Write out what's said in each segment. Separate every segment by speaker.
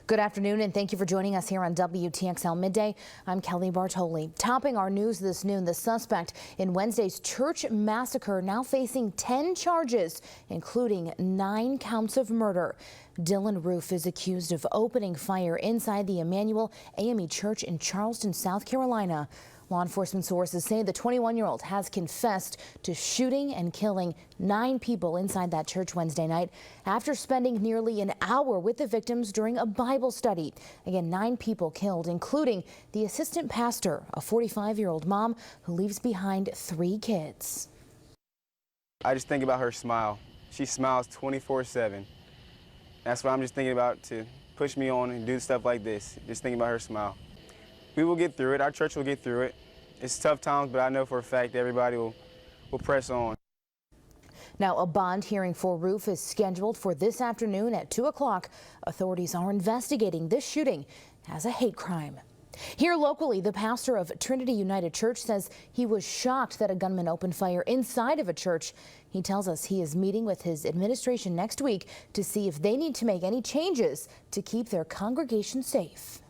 Speaker 1: Good afternoon and thank you for joining us here on WTXL Midday. I'm Kelly Bartoli. Topping our news this noon, the suspect in Wednesday's church massacre now facing 10 charges, including 9 counts of murder. Dylan Roof is accused of opening fire inside the Emmanuel AME Church in Charleston, South Carolina. Law enforcement sources say the 21-year-old has confessed to shooting and killing 9 people inside that church Wednesday night after spending nearly an hour with the victims during a Bible study. Again, 9 people killed, including the assistant pastor, a 45-year-old mom who leaves behind 3 kids.
Speaker 2: I just think about her smile. She smiles 24/7. That's what I'm just thinking about to push me on and do stuff like this. Just thinking about her smile. We will get through it. Our church will get through it. It's tough times, but I know for a fact everybody will press on.
Speaker 1: Now, a bond hearing for Roof is scheduled for this afternoon at 2 o'clock. Authorities are investigating this shooting as a hate crime. Here locally, the pastor of Trinity United Church says he was shocked that a gunman opened fire inside of a church. He tells us he is meeting with his administration next week to see if they need to make any changes to keep their congregation safe.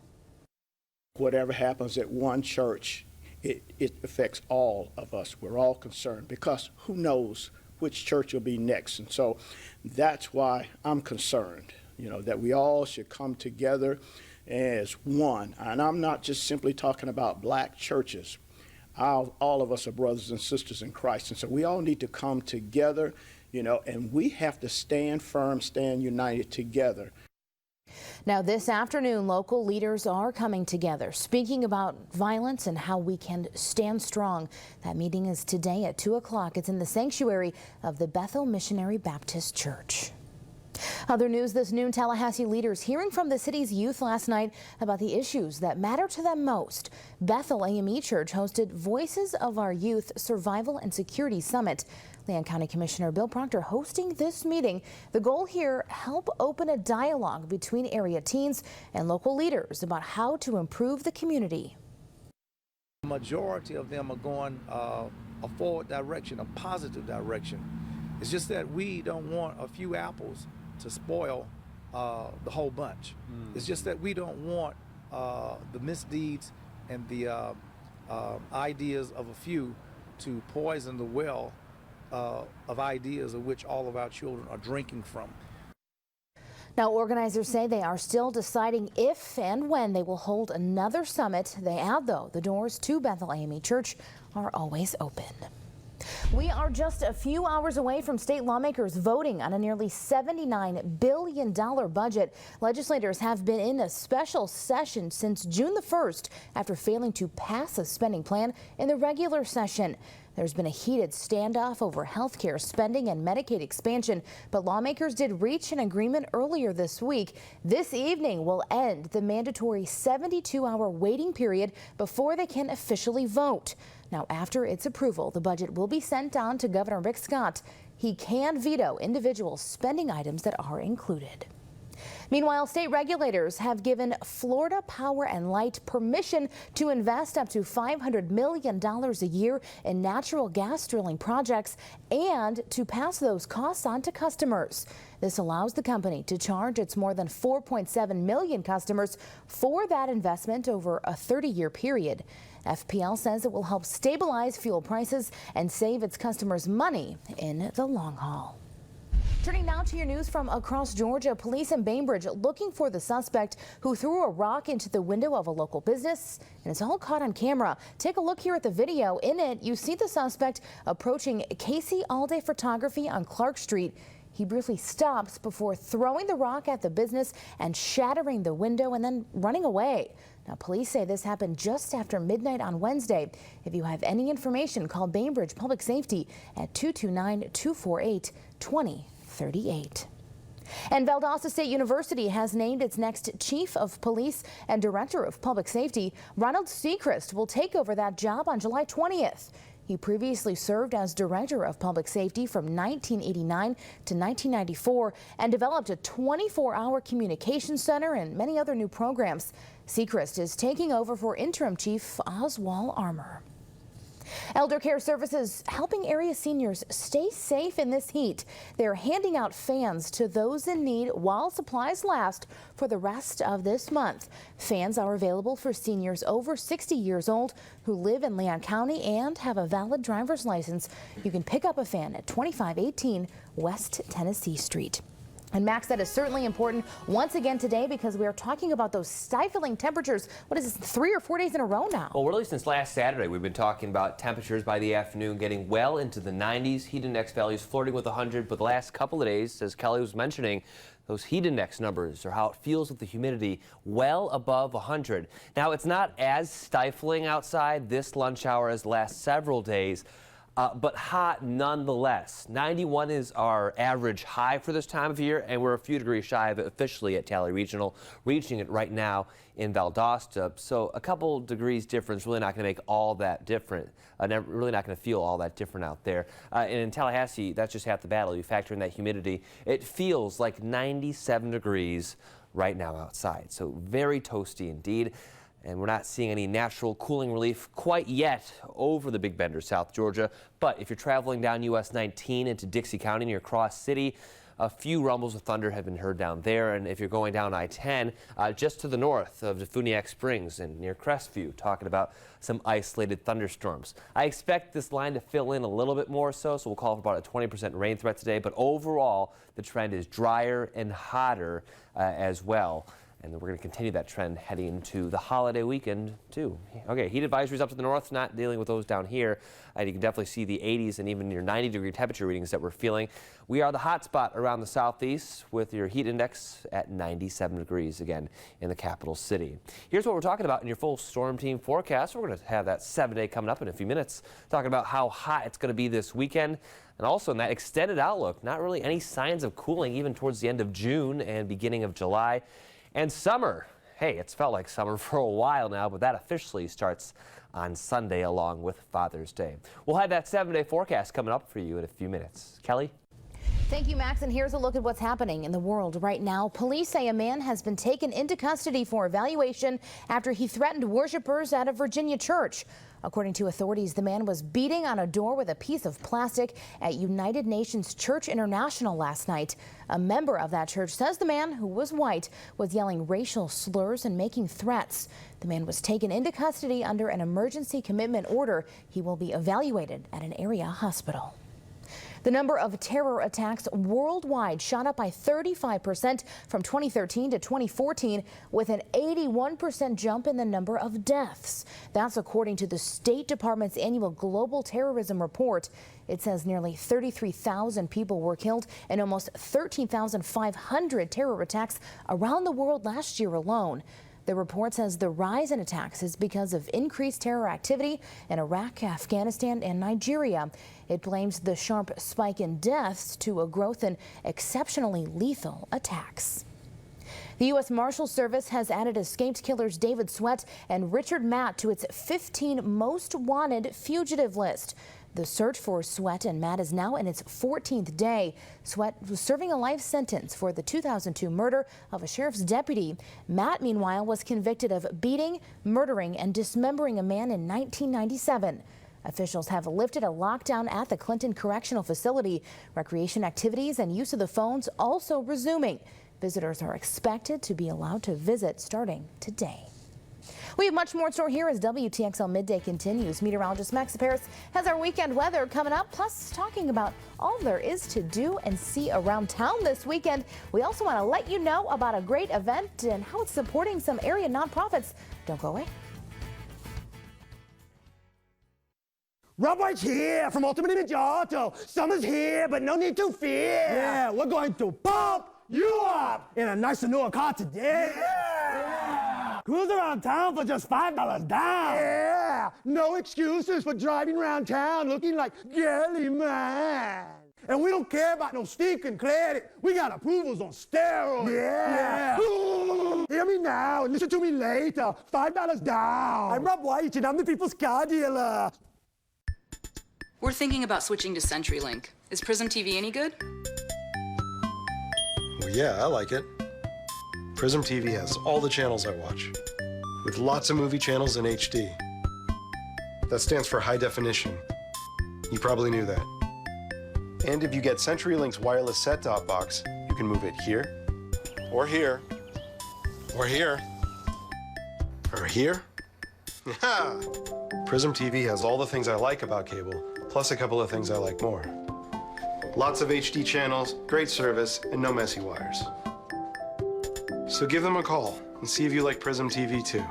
Speaker 3: Whatever happens at one church, it affects all of us. We're all concerned because who knows which church will be next. And so that's why I'm concerned, that we all should come together as one. And I'm not just simply talking about black churches. All of us are brothers and sisters in Christ. And so we all need to come together, and we have to stand firm, stand united together.
Speaker 1: Now, this afternoon, local leaders are coming together, speaking about violence and how we can stand strong. That meeting is today at 2 o'clock. It's in the sanctuary of the Bethel Missionary Baptist Church. Other news this noon, Tallahassee leaders hearing from the city's youth last night about the issues that matter to them most. Bethel AME Church hosted Voices of Our Youth Survival and Security Summit. Leon County Commissioner Bill Proctor hosting this meeting. The goal here, help open a dialogue between area teens and local leaders about how to improve the community.
Speaker 4: The majority of them are going a forward direction, a positive direction. It's just that we don't want a few apples to spoil the whole bunch. It's just that we don't want the misdeeds and the ideas of a few to poison the well of ideas of which all of our children are drinking from.
Speaker 1: Now, organizers say they are still deciding if and when they will hold another summit. They add, though, the doors to Bethel AME Church are always open. We are just a few hours away from state lawmakers voting on a nearly $79 billion budget. Legislators have been in a special session since June the 1st after failing to pass a spending plan in the regular session. There's been a heated standoff over health care spending and Medicaid expansion, but lawmakers did reach an agreement earlier this week. This evening will end the mandatory 72-hour waiting period before they can officially vote. Now, after its approval, the budget will be sent on to Governor Rick Scott. He can veto individual spending items that are included. Meanwhile, state regulators have given Florida Power and Light permission to invest up to $500 million a year in natural gas drilling projects and to pass those costs on to customers. This allows the company to charge its more than 4.7 million customers for that investment over a 30-year period. FPL says it will help stabilize fuel prices and save its customers money in the long haul. Turning now to your news from across Georgia, police in Bainbridge looking for the suspect who threw a rock into the window of a local business, and it's all caught on camera. Take a look here at the video. In it, you see the suspect approaching Casey All Day Photography on Clark Street. He briefly stops before throwing the rock at the business and shattering the window and then running away. Now, police say this happened just after midnight on Wednesday. If you have any information, call Bainbridge Public Safety at 229-248-2038. And Valdosta State University has named its next chief of police and director of public safety. Ronald Seacrest will take over that job on July 20th. He previously served as director of public safety from 1989 to 1994 and developed a 24-hour communication center and many other new programs. Seacrest is taking over for interim chief Oswald Armour. Elder Care Services helping area seniors stay safe in this heat. They're handing out fans to those in need while supplies last for the rest of this month. Fans are available for seniors over 60 years old who live in Leon County and have a valid driver's license. You can pick up a fan at 2518 West Tennessee Street. And Max, that is certainly important once again today because we are talking about those stifling temperatures. What is this, 3 or 4 days in a row now?
Speaker 5: Well, really since last Saturday, we've been talking about temperatures by the afternoon getting well into the 90s. Heat index values flirting with 100, but the last couple of days, as Kelly was mentioning, those heat index numbers or how it feels with the humidity well above 100. Now, it's not as stifling outside this lunch hour as the last several days. But hot nonetheless. 91 is our average high for this time of year, and we're a few degrees shy of it officially at Tally Regional, reaching it right now in Valdosta. So a couple degrees difference, really not going to make all that different. Really not going to feel all that different out there. And in Tallahassee, that's just half the battle. You factor in that humidity. It feels like 97 degrees right now outside. So very toasty indeed. And we're not seeing any natural cooling relief quite yet over the Big Bend or South Georgia. But if you're traveling down US 19 into Dixie County near Cross City, a few rumbles of thunder have been heard down there. And if you're going down I-10, just to the north of Defuniak Springs and near Crestview, talking about some isolated thunderstorms. I expect this line to fill in a little bit more so we'll call for about a 20% rain threat today. But overall, the trend is drier and hotter as well. And we're going to continue that trend heading into the holiday weekend, too. Okay, heat advisories up to the north, not dealing with those down here. And you can definitely see the 80s and even your 90-degree temperature readings that we're feeling. We are the hot spot around the southeast with your heat index at 97 degrees again in the capital city. Here's what we're talking about in your full storm team forecast. We're going to have that 7-day coming up in a few minutes, talking about how hot it's going to be this weekend. And also in that extended outlook, not really any signs of cooling even towards the end of June and beginning of July. And summer, hey, it's felt like summer for a while now, but that officially starts on Sunday along with Father's Day. We'll have that 7-day forecast coming up for you in a few minutes. Kelly?
Speaker 1: Thank you, Max. And here's a look at what's happening in the world right now. Police say a man has been taken into custody for evaluation after he threatened worshipers at a Virginia church. According to authorities, the man was beating on a door with a piece of plastic at United Nations Church International last night. A member of that church says the man, who was white, was yelling racial slurs and making threats. The man was taken into custody under an emergency commitment order. He will be evaluated at an area hospital. The number of terror attacks worldwide shot up by 35% from 2013 to 2014, with an 81% jump in the number of deaths. That's according to the State Department's annual Global Terrorism Report. It says nearly 33,000 people were killed in almost 13,500 terror attacks around the world last year alone. The report says the rise in attacks is because of increased terror activity in Iraq, Afghanistan, and Nigeria. It blames the sharp spike in deaths to a growth in exceptionally lethal attacks. The U.S. Marshals Service has added escaped killers David Sweat and Richard Matt to its 15 most wanted fugitive list. The search for Sweat and Matt is now in its 14th day. Sweat was serving a life sentence for the 2002 murder of a sheriff's deputy. Matt, meanwhile, was convicted of beating, murdering, and dismembering a man in 1997. Officials have lifted a lockdown at the Clinton Correctional Facility. Recreation activities and use of the phones also resuming. Visitors are expected to be allowed to visit starting today. We have much more in store here as WTXL Midday continues. Meteorologist Max Paris has our weekend weather coming up, plus talking about all there is to do and see around town this weekend. We also want to let you know about a great event and how it's supporting some area nonprofits. Don't go away.
Speaker 6: Rob White's here from Ultimate Image Auto. Summer's here, but no need to fear. Yeah, we're going to pump you up in a nice newer car today. Yeah. Cruise around town for just $5 down. Yeah. No excuses for driving around town looking like Gelly Man. And we don't care about no stinking credit. We got approvals on steroids. Yeah. Hear me now and listen to me later. $5 down. I'm Rob White and I'm the people's car dealer.
Speaker 7: We're thinking about switching to CenturyLink. Is Prism TV any good?
Speaker 8: Well, yeah, I like it. Prism TV has all the channels I watch, with lots of movie channels in HD. That stands for high definition. You probably knew that. And if you get CenturyLink's wireless set-top box, you can move it here, or here, or here, or here. Yeah. Prism TV has all the things I like about cable, plus a couple of things I like more. Lots of HD channels, great service, and no messy wires. So give them a call and see if you like Prism TV too.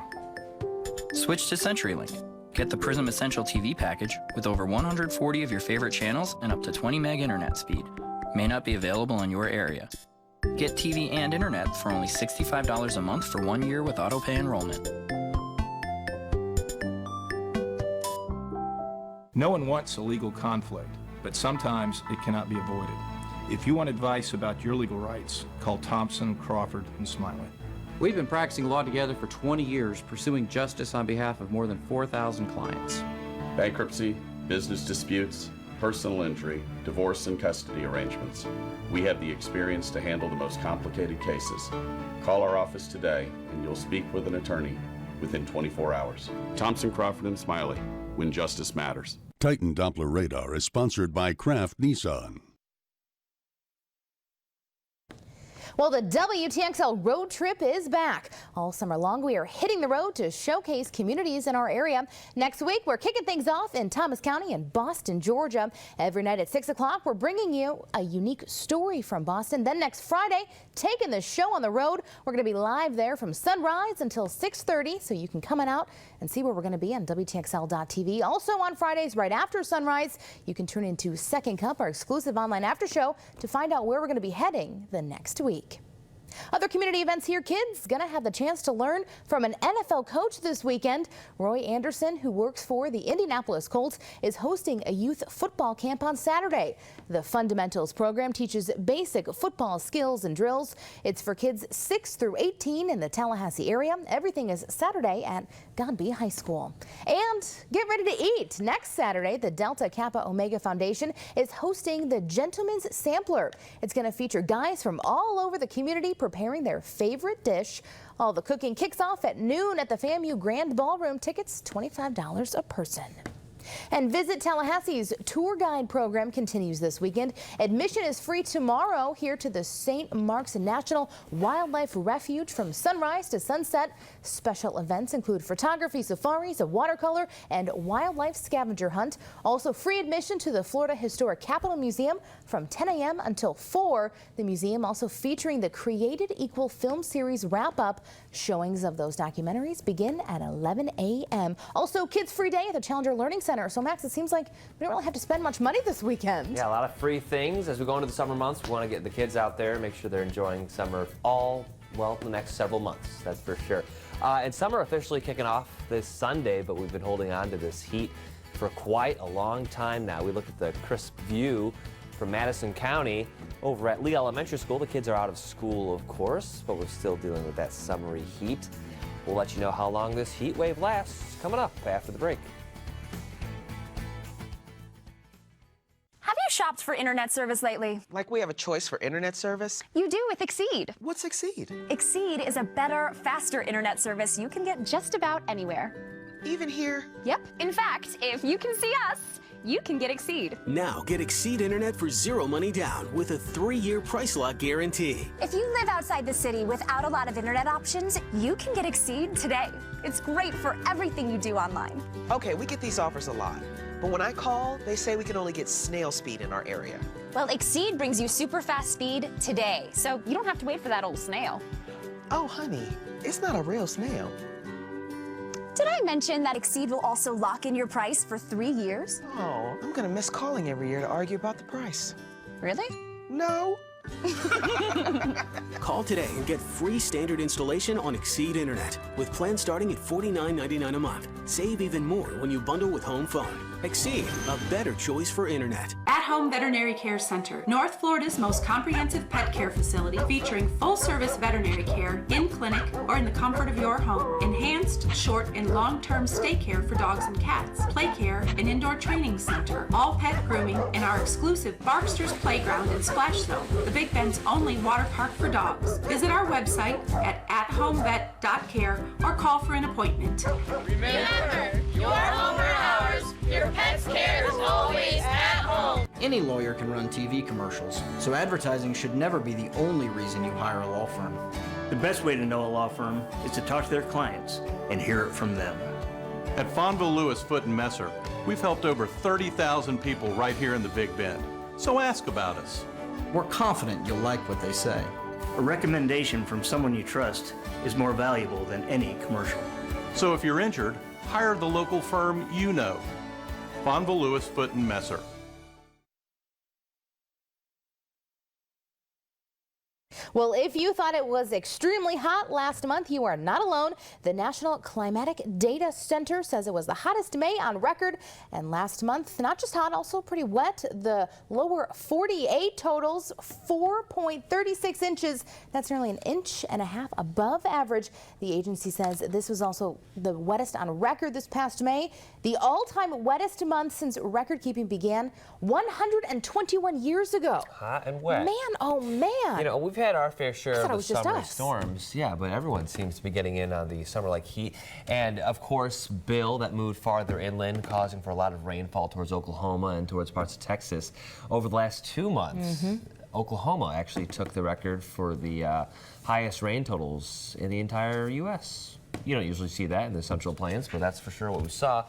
Speaker 9: Switch to CenturyLink. Get the Prism Essential TV package with over 140 of your favorite channels and up to 20 meg internet speed. May not be available in your area. Get TV and internet for only $65 a month for 1 year with autopay enrollment.
Speaker 10: No one wants a legal conflict, but sometimes it cannot be avoided. If you want advice about your legal rights, call Thompson, Crawford, and Smiley.
Speaker 11: We've been practicing law together for 20 years, pursuing justice on behalf of more than 4,000 clients.
Speaker 12: Bankruptcy, business disputes, personal injury, divorce and custody arrangements. We have the experience to handle the most complicated cases. Call our office today and you'll speak with an attorney within 24 hours. Thompson, Crawford, and Smiley, when justice matters.
Speaker 13: Titan Doppler Radar is sponsored by Kraft Nissan.
Speaker 1: Well, the WTXL road trip is back. All summer long, we are hitting the road to showcase communities in our area. Next week, we're kicking things off in Thomas County and Boston, Georgia. Every night at 6 o'clock, we're bringing you a unique story from Boston. Then next Friday, taking the show on the road. We're going to be live there from sunrise until 6:30, so you can come on out and see where we're going to be on WTXL.tv. Also on Fridays, right after sunrise, you can tune into Second Cup, our exclusive online after show, to find out where we're going to be heading the next week. Other community events here, kids gonna have the chance to learn from an NFL coach this weekend. Roy Anderson, who works for the Indianapolis Colts, is hosting a youth football camp on Saturday. The Fundamentals program teaches basic football skills and drills. It's for kids 6 through 18 in the Tallahassee area. Everything is Saturday at Godby High School. And get ready to eat. Next Saturday, the Delta Kappa Omega Foundation is hosting the Gentleman's Sampler. It's going to feature guys from all over the community preparing their favorite dish. All the cooking kicks off at noon at the FAMU Grand Ballroom. Tickets $25 a person. And Visit Tallahassee's tour guide program continues this weekend. Admission is free tomorrow here to the St. Mark's National Wildlife Refuge from sunrise to sunset. Special events include photography, safaris, a watercolor, and wildlife scavenger hunt. Also free admission to the Florida Historic Capitol Museum from 10 a.m. until 4. The museum also featuring the Created Equal film series wrap-up. Showings of those documentaries begin at 11 a.m. Also, Kids Free Day at the Challenger Learning Center. So, Max, it seems like we don't really have to spend much money this weekend.
Speaker 5: Yeah, a lot of free things. As we go into the summer months, we want to get the kids out there and make sure they're enjoying summer the next several months, that's for sure. And summer officially kicking off this Sunday, but we've been holding on to this heat for quite a long time now. We look at the crisp view from Madison County over at Lee Elementary School. The kids are out of school, of course, but we're still dealing with that summery heat. We'll let you know how long this heat wave lasts coming up after the break.
Speaker 14: Have you shopped for internet service lately?
Speaker 15: Like we have a choice for internet service?
Speaker 14: You do with Exceed.
Speaker 15: What's Exceed?
Speaker 14: Exceed is a better, faster internet service you can get just about anywhere.
Speaker 15: Even here?
Speaker 14: Yep. In fact, if you can see us, you can get Exceed.
Speaker 16: Now get Exceed internet for zero money down with a 3-year price lock guarantee.
Speaker 14: If you live outside the city without a lot of internet options, you can get Exceed today. It's great for everything you do online.
Speaker 15: Okay, we get these offers a lot. But when I call, they say we can only get snail speed in our area.
Speaker 14: Well, Exceed brings you super fast speed today, so you don't have to wait for that old snail.
Speaker 15: Oh, honey, it's not a real snail.
Speaker 14: Did I mention that Exceed will also lock in your price for 3 years?
Speaker 15: Oh, I'm gonna miss calling every year to argue about the price.
Speaker 14: Really?
Speaker 15: No.
Speaker 16: Call today and get free standard installation on Exceed Internet with plans starting at $49.99 a month. Save even more when you bundle with home phone. Exceed, a better choice for internet.
Speaker 17: At Home Veterinary Care Center, North Florida's most comprehensive pet care facility featuring full-service veterinary care, in-clinic clinic, or in the comfort of your home. Enhanced, short, and long-term stay care for dogs and cats. Play care, an indoor training center. All pet grooming, and our exclusive Barkster's Playground and Splash Zone, the Big Bend's only water park for dogs. Visit our website at athomevet.care or call for an appointment.
Speaker 18: Remember, your home or ours, your pet's care is always at home.
Speaker 19: Any lawyer can run TV commercials, so advertising should never be the only reason you hire a law firm.
Speaker 20: The best way to know a law firm is to talk to their clients and hear it from them.
Speaker 10: At Fonville, Lewis, Foote & Messer, we've helped over 30,000 people right here in the Big Bend. So ask about us.
Speaker 19: We're confident you'll like what they say.
Speaker 20: A recommendation from someone you trust is more valuable than any commercial.
Speaker 10: So if you're injured, hire the local firm you know. Fonville, Lewis, Foote & Messer.
Speaker 1: Well, if you thought it was extremely hot last month, you are not alone. The National Climatic Data Center says it was the hottest May on record. And last month, not just hot, also pretty wet. The lower 48 totals 4.36 inches. That's nearly an inch and a half above average. The agency says this was also the wettest on record this past May. The all-time wettest month since record keeping began 121 years ago.
Speaker 5: Hot and wet.
Speaker 1: Man, oh man.
Speaker 5: You know, we've had our fair share of the summer
Speaker 1: us.
Speaker 5: storms. Yeah, but everyone seems to be getting in on the summer-like heat. And, of course, Bill, that moved farther inland, causing for a lot of rainfall towards Oklahoma and towards parts of Texas. Over the last 2 months, Oklahoma actually took the record for the highest rain totals in the entire U.S. You don't usually see that in the Central Plains, but that's for sure what we saw.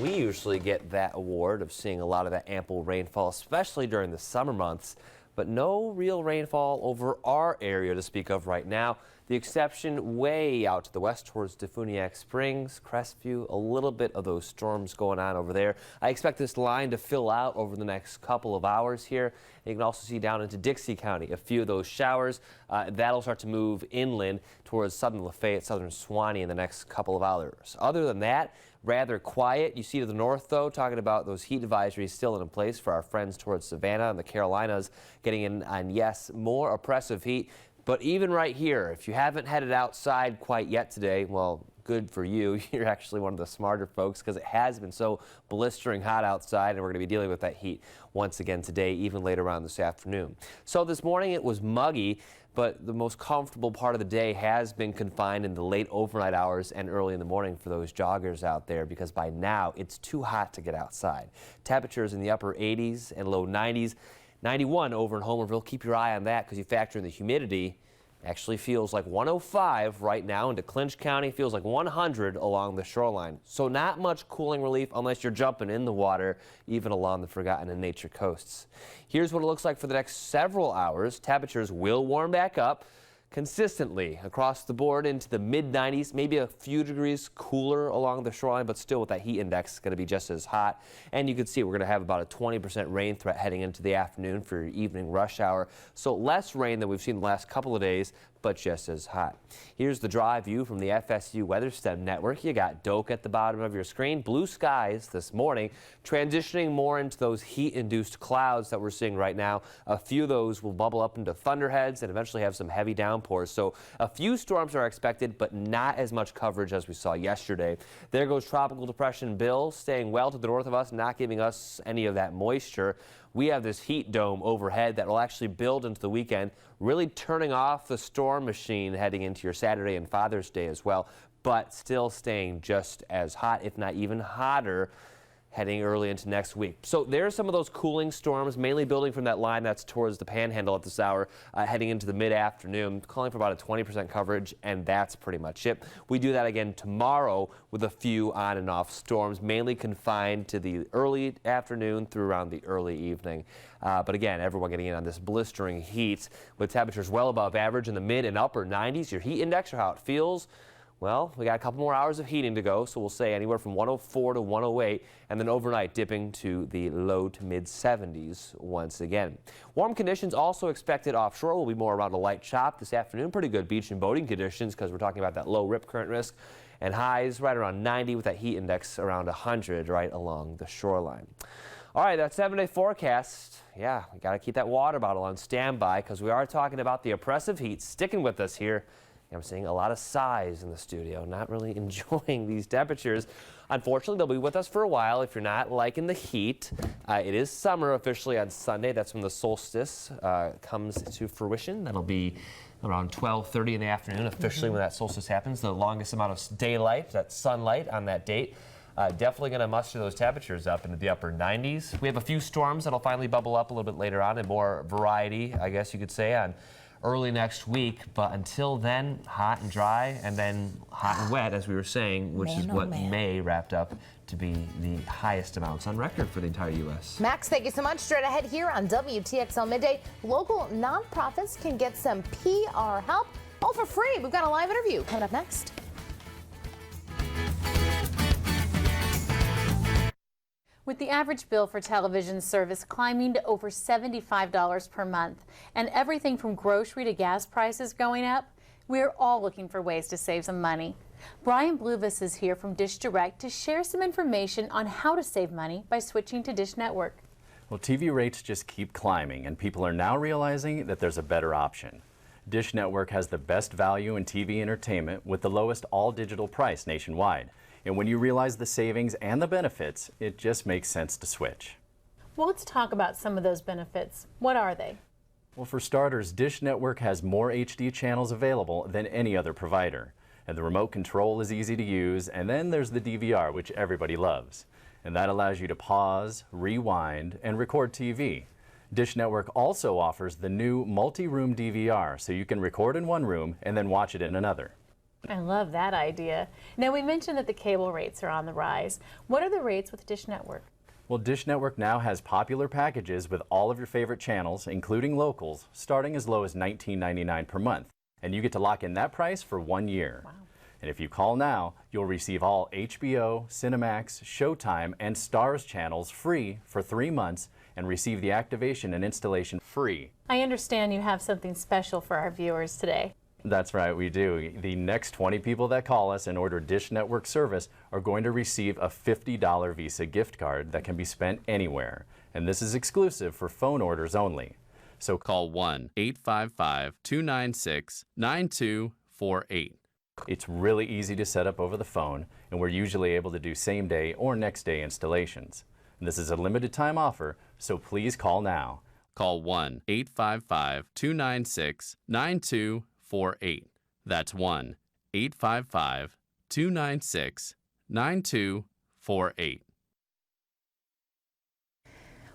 Speaker 5: We usually get that award of seeing a lot of that ample rainfall, especially during the summer months. But no real rainfall over our area to speak of right now. The exception way out to the west towards Defuniak Springs, Crestview, a little bit of those storms going on over there. I expect this line to fill out over the next couple of hours here. You can also see down into Dixie County a few of those showers. That'll start to move inland towards southern Lafayette, southern Suwannee in the next couple of hours. Other than that, rather quiet. You see to the north, though, talking about those heat advisories still in place for our friends towards Savannah and the Carolinas, getting in on, yes, more oppressive heat. But even right here, if you haven't headed outside quite yet today, well, good for you. You're actually one of the smarter folks because it has been so blistering hot outside, and we're going to be dealing with that heat once again today, even later on this afternoon. So this morning it was muggy, but the most comfortable part of the day has been confined in the late overnight hours and early in the morning for those joggers out there, because by now it's too hot to get outside. Temperatures in the upper 80s and low 90s. 91 over in Homerville. Keep your eye on that because you factor in the humidity. Actually feels like 105 right now into Clinch County. Feels like 100 along the shoreline. So not much cooling relief unless you're jumping in the water, even along the Forgotten and Nature coasts. Here's what it looks like for the next several hours. Temperatures will warm back up consistently across the board into the mid-90s, maybe a few degrees cooler along the shoreline, but still with that heat index, it's going to be just as hot. And you can see we're going to have about a 20% rain threat heading into the afternoon for your evening rush hour. So less rain than we've seen the last couple of days, but just as hot. Here's the dry view from the FSU WeatherStem network. You got Doak at the bottom of your screen. Blue skies this morning, transitioning more into those heat-induced clouds that we're seeing right now. A few of those will bubble up into thunderheads and eventually have some heavy downpours. So a few storms are expected, but not as much coverage as we saw yesterday. There goes Tropical Depression Bill, staying well to the north of us, not giving us any of that moisture. We have this heat dome overhead that will actually build into the weekend, really turning off the storm machine heading into your Saturday and Father's Day as well, but still staying just as hot, if not even hotter, heading early into next week. So there's some of those cooling storms, mainly building from that line that's towards the Panhandle at this hour, heading into the mid-afternoon, calling for about a 20% coverage, and that's pretty much it. We do that again tomorrow with a few on and off storms, mainly confined to the early afternoon through around the early evening. But again, everyone getting in on this blistering heat with temperatures well above average in the mid and upper 90s. Your heat index, or how it feels, well, we got a couple more hours of heating to go, so we'll say anywhere from 104 to 108, and then overnight dipping to the low to mid 70s once again. Warm conditions also expected offshore. Will be more around a light chop this afternoon. Pretty good beach and boating conditions because we're talking about that low rip current risk, and highs right around 90 with that heat index around 100 right along the shoreline. All right, that 7-day forecast. Yeah, we got to keep that water bottle on standby because we are talking about the oppressive heat sticking with us here I'm seeing a lot of sighs in the studio, not really enjoying these temperatures. Unfortunately, they'll be with us for a while if you're not liking the heat. It is summer officially on Sunday. That's when the solstice comes to fruition. That'll be around 12:30 in the afternoon officially when that solstice happens. The longest amount of daylight, that sunlight on that date. Definitely going to muster those temperatures up into the upper 90s. We have a few storms that'll finally bubble up a little bit later on and more variety, I guess you could say, on early next week. But until then, hot and dry, and then hot and wet, as we were saying, which is what May wrapped up to be the highest amounts on record for the entire U.S.
Speaker 1: Max, thank you so much. Straight ahead here on WTXL Midday, local nonprofits can get some PR help, all for free. We've got a live interview coming up next.
Speaker 21: With the average bill for television service climbing to over $75 per month and everything from grocery to gas prices going up, we're all looking for ways to save some money. Brian Bluvis is here from Dish Direct to share some information on how to save money by switching to Dish Network.
Speaker 22: Well, TV rates just keep climbing, and people are now realizing that there's a better option. Dish Network has the best value in TV entertainment with the lowest all-digital price nationwide. And when you realize the savings and the benefits, it just makes sense to switch.
Speaker 21: Well, let's talk about some of those benefits. What are they?
Speaker 22: Well, for starters, Dish Network has more HD channels available than any other provider. And the remote control is easy to use, and then there's the DVR, which everybody loves. And that allows you to pause, rewind, and record TV. Dish Network also offers the new multi-room DVR, so you can record in one room and then watch it in another.
Speaker 21: I love that idea. Now, we mentioned that the cable rates are on the rise. What are the rates with Dish Network?
Speaker 22: Well, Dish Network now has popular packages with all of your favorite channels, including locals, starting as low as $19.99 per month. And you get to lock in that price for 1 year. Wow. And if you call now, you'll receive all HBO, Cinemax, Showtime, and Starz channels free for 3 months and receive the activation and installation free.
Speaker 21: I understand you have something special for our viewers today.
Speaker 22: That's right, we do. The next 20 people that call us and order Dish Network service are going to receive a $50 Visa gift card that can be spent anywhere. And this is exclusive for phone orders only. So call 1-855-296-9248. It's really easy to set up over the phone, and we're usually able to do same-day or next-day installations. And this is a limited time offer, so please call now. Call 1-855-296-9248. That's 1-855-296-9248.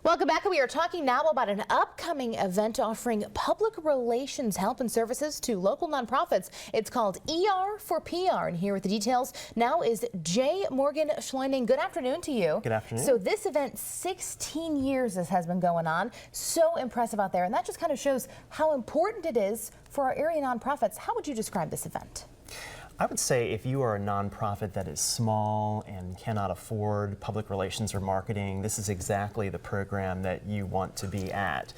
Speaker 1: Welcome back. We are talking now about an upcoming event offering public relations help and services to local nonprofits. It's called ER for PR, and here with the details now is Jay Morgan Schleining. Good afternoon to you.
Speaker 23: Good afternoon.
Speaker 1: So this event, 16 years this has been going on. So impressive out there, and that just kind of shows how important it is for our area nonprofits. How would you describe this event?
Speaker 23: I would say if you are a nonprofit that is small and cannot afford public relations or marketing, this is exactly the program that you want to be at.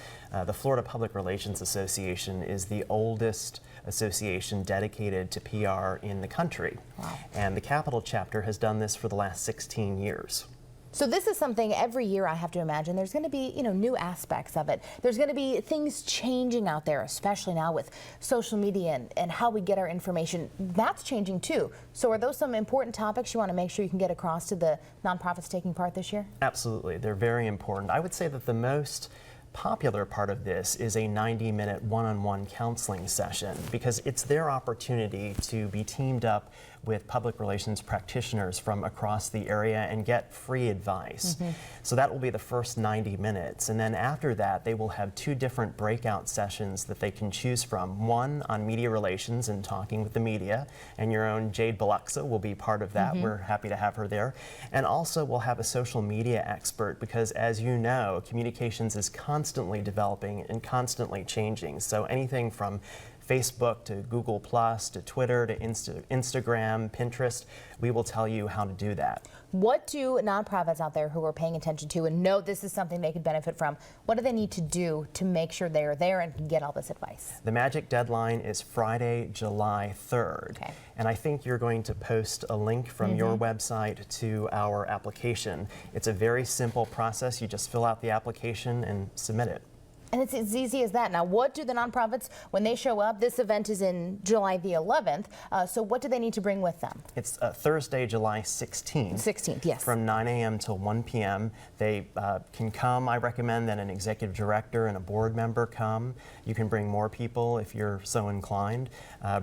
Speaker 23: The Florida Public Relations Association is the oldest association dedicated to PR in the country. Wow. And the Capital chapter has done this for the last 16 years.
Speaker 1: So this is something every year I have to imagine there's going to be, new aspects of it. There's going to be things changing out there, especially now with social media and how we get our information. That's changing too. So are those some important topics you want to make sure you can get across to the nonprofits taking part this year?
Speaker 23: Absolutely. They're very important. I would say that the most popular part of this is a 90-minute one-on-one counseling session because it's their opportunity to be teamed up with public relations practitioners from across the area and get free advice. So that will be the first 90 minutes. And then after that, they will have 2 different breakout sessions that they can choose from. One on media relations and talking with the media, and your own Jade Biloxa will be part of that. We're happy to have her there. And also we'll have a social media expert because, as you know, communications is constantly developing and constantly changing. So anything from Facebook to Google Plus to Twitter to Instagram, Pinterest, we will tell you how to do that.
Speaker 1: What do nonprofits out there who are paying attention to and know this is something they could benefit from, what do they need to do to make sure they're there and can get all this advice?
Speaker 23: The magic deadline is Friday, July 3rd. Okay. And I think you're going to post a link from your website to our application. It's a very simple process. You just fill out the application and submit it.
Speaker 1: And it's as easy as that. Now, what do the nonprofits, when they show up, this event is in July the 11th, so what do they need to bring with them?
Speaker 23: It's Thursday, July 16th.
Speaker 1: 16th, yes.
Speaker 23: From 9 a.m. till 1 p.m. They can come. I recommend that an executive director and a board member come. You can bring more people if you're so inclined.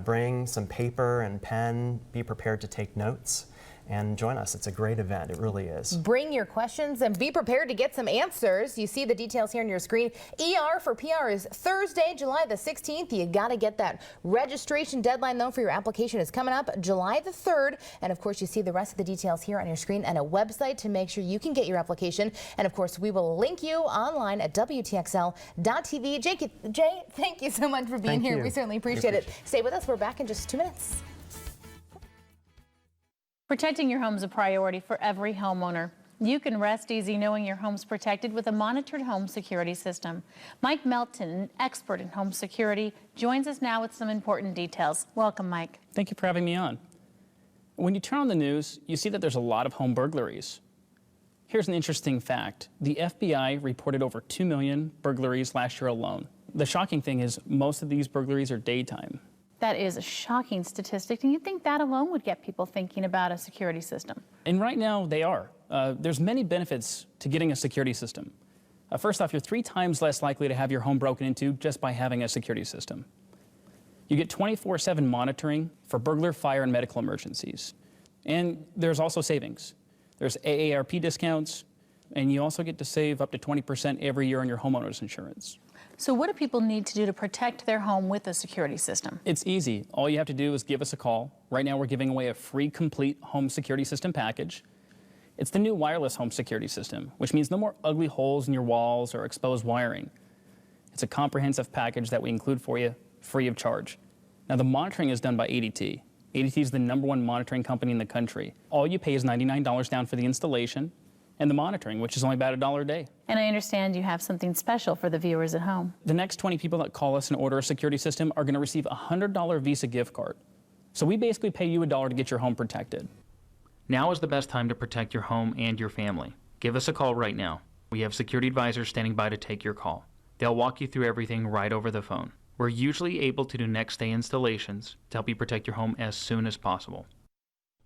Speaker 23: Bring some paper and pen. Be prepared to take notes. And join us. It's a great event. It really is.
Speaker 1: Bring your questions and be prepared to get some answers. You see the details here on your screen. ER for PR is Thursday, July the 16th. You got to get that registration deadline, though, for your application is coming up July the 3rd. And of course, you see the rest of the details here on your screen and a website to make sure you can get your application. And of course, we will link you online at WTXL.tv. Jay, thank you so much for being here. We certainly appreciate it. Stay with us. We're back in just 2 minutes.
Speaker 21: Protecting your home is a priority for every homeowner. You can rest easy knowing your home's protected with a monitored home security system. Mike Melton, an expert in home security, joins us now with some important details. Welcome, Mike.
Speaker 2: Thank you for having me on. When you turn on the news, you see that there's a lot of home burglaries. Here's an interesting fact. The FBI reported over 2 million burglaries last year alone. The shocking thing is most of these burglaries are daytime.
Speaker 21: That is a shocking statistic, and you'd think that alone would get people thinking about a security system.
Speaker 2: And right now, they are. There's many benefits to getting a security system. First off, you're 3 times less likely to have your home broken into just by having a security system. You get 24/7 monitoring for burglar, fire, and medical emergencies. And there's also savings. There's AARP discounts, and you also get to save up to 20% every year on your homeowner's insurance.
Speaker 21: So what do people need to do to protect their home with a security system?
Speaker 2: It's easy. All you have to do is give us a call. Right now we're giving away a free complete home security system package. It's the new wireless home security system, which means no more ugly holes in your walls or exposed wiring. It's a comprehensive package that we include for you free of charge. Now the monitoring is done by ADT. ADT is the #1 monitoring company in the country. All you pay is $99 down for the installation and the monitoring, which is only about $1 a day.
Speaker 21: And I understand you have something special for the viewers at home.
Speaker 2: The next 20 people that call us and order a security system are going to receive a $100 Visa gift card. So we basically pay you $1 to get your home protected. Now is the best time to protect your home and your family. Give us a call right now. We have security advisors standing by to take your call. They'll walk you through everything right over the phone. We're usually able to do next day installations to help you protect your home as soon as possible.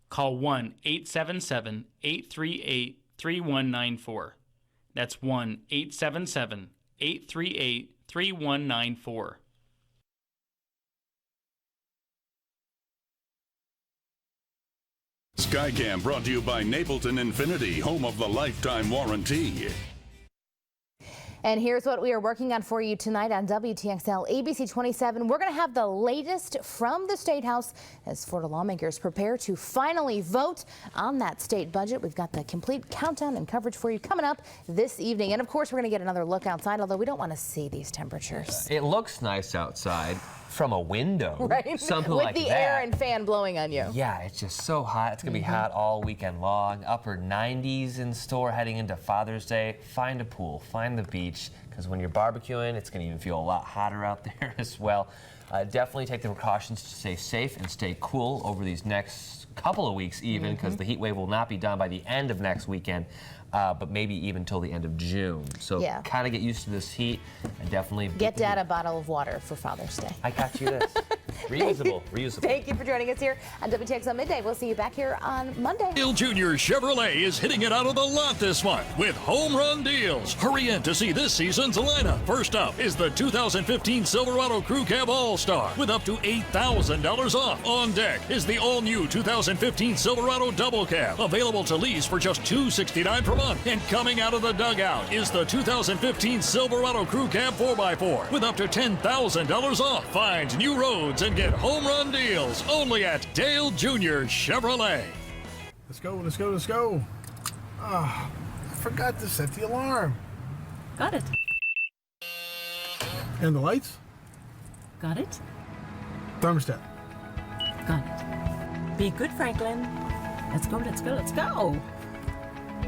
Speaker 2: Call 1-877-838-3194. That's 1-877-838-3194.
Speaker 13: Skycam brought to you by Napleton Infinity, home of the lifetime warranty.
Speaker 1: And here's what we are working on for you tonight on WTXL ABC 27. We're going to have the latest from the State House as Florida lawmakers prepare to finally vote on that state budget. We've got the complete countdown and coverage for you coming up this evening. And of course, we're going to get another look outside, although we don't want to see these temperatures.
Speaker 5: It looks nice outside from a window.
Speaker 1: Right?
Speaker 5: Something
Speaker 1: with
Speaker 5: like
Speaker 1: the
Speaker 5: that.
Speaker 1: air and fan blowing on you.
Speaker 5: Yeah, it's just so hot. It's going to be hot all weekend long. Upper 90s in store heading into Father's Day. Find a pool, find the beach, because when you're barbecuing, it's going to even feel a lot hotter out there as well. Definitely take the precautions to stay safe and stay cool over these next couple of weeks even, because the heat wave will not be done by the end of next weekend, but maybe even till the end of June. So kind of get used to this heat and definitely
Speaker 1: get Dad a bottle of water for Father's Day.
Speaker 5: I got you this. Reusable, reusable.
Speaker 1: Thank you for joining us here on WTXL Midday. We'll see you back here on Monday.
Speaker 3: Dale Jr. Chevrolet is hitting it out of the lot this month with home run deals. Hurry in to see this season's lineup. First up is the 2015 Silverado Crew Cab All-Star with up to $8,000 off. On deck is the all-new 2015 Silverado Double Cab, available to lease for just $269 per month. And coming out of the dugout is the 2015 Silverado Crew Cab 4x4 with up to $10,000 off. Find new roads and get home run deals only at Dale Jr. Chevrolet.
Speaker 4: Let's go, let's go, let's go. Ah, I forgot to set the alarm.
Speaker 24: Got it.
Speaker 4: And the lights?
Speaker 24: Got it.
Speaker 4: Thermostat.
Speaker 24: Got it. Be good, Franklin. Let's go, let's go, let's go.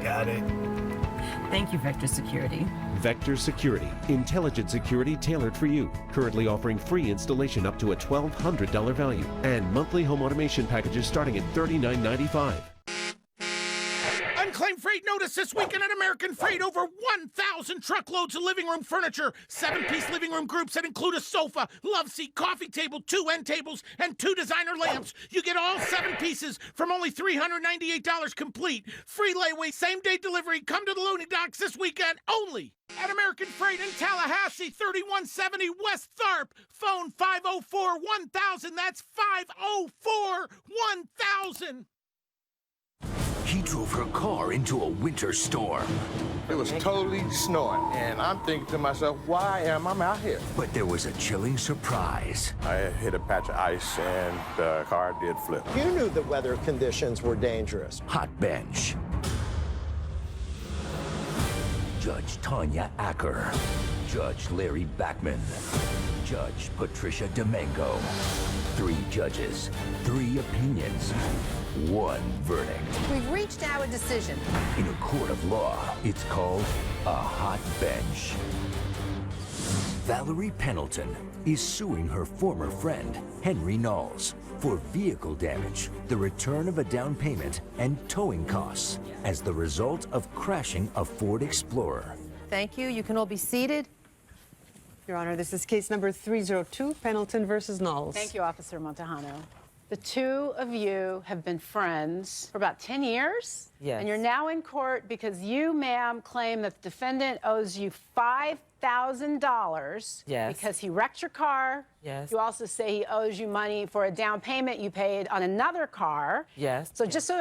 Speaker 4: Got it.
Speaker 24: Thank you, Vector Security.
Speaker 25: Vector Security, intelligent security tailored for you. Currently offering free installation up to a $1,200 value and monthly home automation packages starting at $39.95.
Speaker 4: Unclaimed freight notice this weekend at American Freight. Over 1,000 truckloads of living room furniture. 7-piece living room groups that include a sofa, love seat, coffee table, 2 end tables, and 2 designer lamps. You get all 7 pieces from only $398 complete. Free layaway, same-day delivery. Come to the loading docks this weekend only at American Freight in Tallahassee, 3170 West Tharp. Phone 504-1000. That's 504-1000.
Speaker 6: He drove her car into a winter storm.
Speaker 7: It was totally snowing, and I'm thinking to myself, why am I out here?
Speaker 6: But there was a chilling surprise.
Speaker 7: I hit a patch of ice, and the car did flip.
Speaker 8: You knew the weather conditions were dangerous.
Speaker 6: Hot bench. Judge Tanya Acker. Judge Larry Backman. Judge Patricia Domingo. 3 judges, 3 opinions, 1 verdict.
Speaker 9: We've reached our decision.
Speaker 6: In a court of law, it's called a hot bench. Valerie Pendleton is suing her former friend, Henry Knowles, for vehicle damage, the return of a down payment, and towing costs as the result of crashing a Ford Explorer.
Speaker 9: Thank you. You can all be seated. Your Honor, this is case number 302, Pendleton versus Knowles.
Speaker 11: Thank you, Officer Montejano. The 2 of you have been friends for about 10 years?
Speaker 9: Yes.
Speaker 11: And you're now in court because you, ma'am, claim that the defendant owes you $5,000
Speaker 9: Yes.
Speaker 11: because he wrecked your car.
Speaker 9: Yes.
Speaker 11: You also say he owes you money for a down payment you paid on another car.
Speaker 9: Yes.
Speaker 11: So just so